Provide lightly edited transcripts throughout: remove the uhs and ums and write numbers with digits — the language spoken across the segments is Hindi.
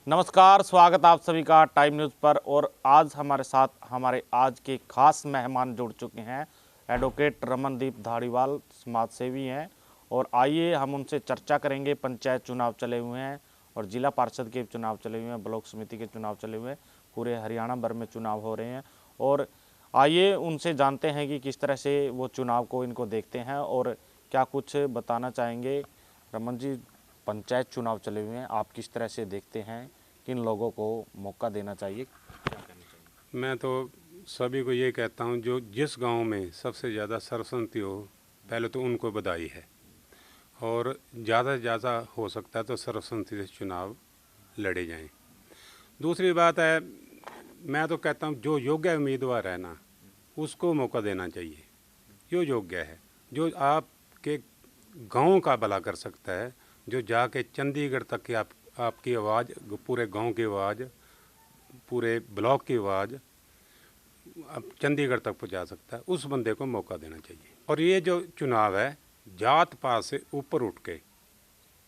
नमस्कार, स्वागत आप सभी का टाइम न्यूज़ पर। और आज हमारे साथ हमारे आज के खास मेहमान जुड़ चुके हैं। एडवोकेट रमनदीप धारीवाल समाज सेवी हैं और आइए हम उनसे चर्चा करेंगे। पंचायत चुनाव चले हुए हैं और जिला पार्षद के चुनाव चले हुए हैं, ब्लॉक समिति के चुनाव चले हुए हैं, पूरे हरियाणा भर में चुनाव हो रहे हैं। और आइए उनसे जानते हैं कि किस तरह से वो चुनाव को इनको देखते हैं और क्या कुछ बताना चाहेंगे। रमन जी, पंचायत चुनाव चले हुए हैं, आप किस तरह से देखते हैं, किन लोगों को मौका देना चाहिए, क्या कहना चाहिए? मैं तो सभी को ये कहता हूँ, जो जिस गांव में सबसे ज़्यादा सर्वसम्मति हो, पहले तो उनको बधाई है। और ज़्यादा से ज़्यादा हो सकता है तो सर्वसम्मति से चुनाव लड़े जाएं। दूसरी बात है, मैं तो कहता हूँ जो योग्य उम्मीदवार है ना, उसको मौका देना चाहिए। जो योग्य है, जो आपके गांव का भला कर सकता है, जो जाके चंडीगढ़ तक की आपकी आवाज़, पूरे गांव की आवाज़, पूरे ब्लॉक की आवाज़ अब चंडीगढ़ तक पहुंचा सकता है, उस बंदे को मौका देना चाहिए। और ये जो चुनाव है, जात पात से ऊपर उठ के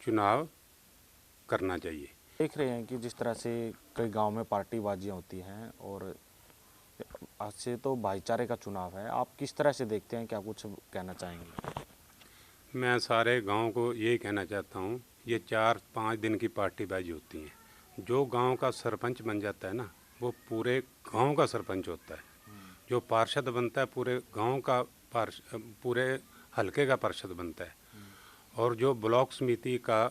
चुनाव करना चाहिए। देख रहे हैं कि जिस तरह से कई गांव में पार्टीबाजियां होती हैं और आज से तो भाईचारे का चुनाव है, आप किस तरह से देखते हैं, क्या कुछ कहना चाहेंगे? मैं सारे गांव को यही कहना चाहता हूँ, ये 4-5 दिन की पार्टीबाजी होती है। जो गांव का सरपंच बन जाता है ना, वो पूरे गांव का सरपंच होता है। जो पार्षद बनता है, पूरे गांव का पूरे हलके का पार्षद बनता है। और जो ब्लॉक समिति का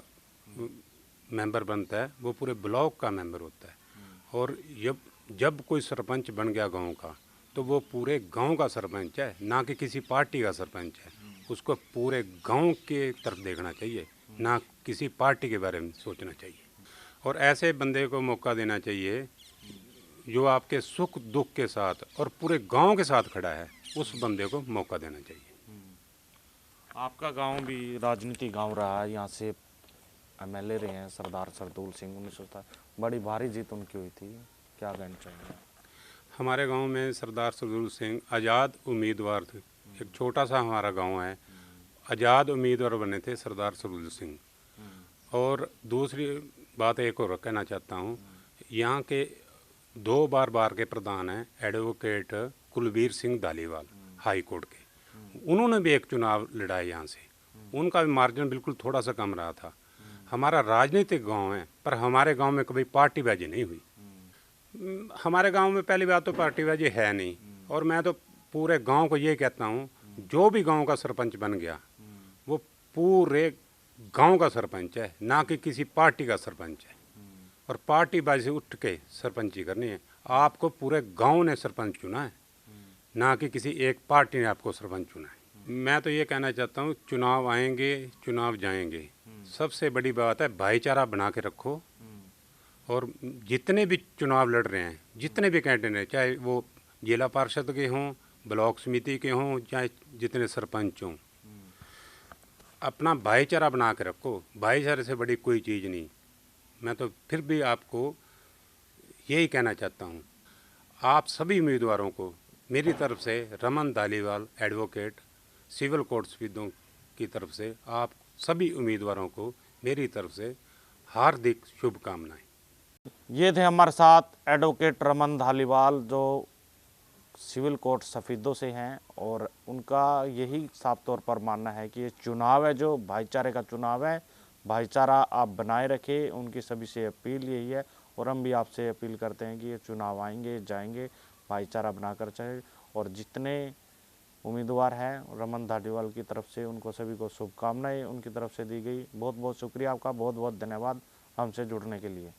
मेंबर बनता है, वो पूरे ब्लॉक का मेंबर होता है। और जब कोई सरपंच बन गया गांव का, तो वो पूरे गांव का सरपंच है, ना कि किसी पार्टी का सरपंच है। उसको पूरे गांव के तरफ देखना चाहिए, ना किसी पार्टी के बारे में सोचना चाहिए। और ऐसे बंदे को मौका देना चाहिए जो आपके सुख दुख के साथ और पूरे गांव के साथ खड़ा है, उस बंदे को मौका देना चाहिए। आपका गांव भी राजनीति गांव रहा है, यहाँ से एमएलए रहे हैं सरदार सरदूल सिंह, 1970 बड़ी भारी जीत उनकी हुई थी, क्या कहना चाहेंगे? हमारे गांव में सरदार सरदूल सिंह आज़ाद उम्मीदवार थे। एक छोटा सा हमारा गांव है, आज़ाद उम्मीदवार बने थे सरदार सरदूल सिंह। और दूसरी बात एक और कहना चाहता हूँ, यहाँ के 2 बार के प्रधान हैं advocate Kulbir Singh Dhaliwal, high court के। उन्होंने भी एक चुनाव लड़ा यहाँ से, उनका भी मार्जिन बिल्कुल थोड़ा सा कम रहा था। हमारा राजनीतिक गांव है, पर हमारे गांव में कभी पार्टीबाजी नहीं हुई। हमारे गांव में पहली बात तो पार्टीबाजी है नहीं। और मैं तो पूरे गांव को ये कहता हूँ, जो भी गांव का सरपंच बन गया, वो पूरे गांव का सरपंच है, ना कि किसी पार्टी का सरपंच है। और पार्टीबाजी से उठ के सरपंची करनी है। आपको पूरे गांव ने सरपंच चुना है, ना कि किसी एक पार्टी ने आपको सरपंच चुना है। मैं तो ये कहना चाहता हूँ, चुनाव आएंगे, चुनाव जाएंगे, सबसे बड़ी बात है भाईचारा बना के रखो। और जितने भी चुनाव लड़ रहे हैं, जितने भी कैंडिडेट, चाहे वो जिला पार्षद के हों, ब्लॉक समिति के हों, चाहे जितने सरपंच हों, अपना भाईचारा बना के रखो। भाईचारे से बड़ी कोई चीज़ नहीं। मैं तो फिर भी आपको यही कहना चाहता हूँ, आप सभी उम्मीदवारों को मेरी तरफ से, Raman Dhaliwal advocate civil court Safidon की तरफ से, आप सभी उम्मीदवारों को मेरी तरफ से हार्दिक शुभकामनाएं। ये थे हमारे साथ एडवोकेट रमन धालीवाल, जो सिविल कोर्ट सफीदों से हैं और उनका यही साफ तौर पर मानना है कि ये चुनाव है जो भाईचारे का चुनाव है। भाईचारा आप बनाए रखें, उनकी सभी से अपील यही है। और हम भी आपसे अपील करते हैं कि ये चुनाव आएंगे जाएंगे, भाईचारा बनाकर चले। और जितने उम्मीदवार हैं रमन धालीवाल की तरफ से, उनको सभी को शुभकामनाएं उनकी तरफ से दी गई। बहुत बहुत शुक्रिया आपका, बहुत बहुत धन्यवाद हमसे जुड़ने के लिए।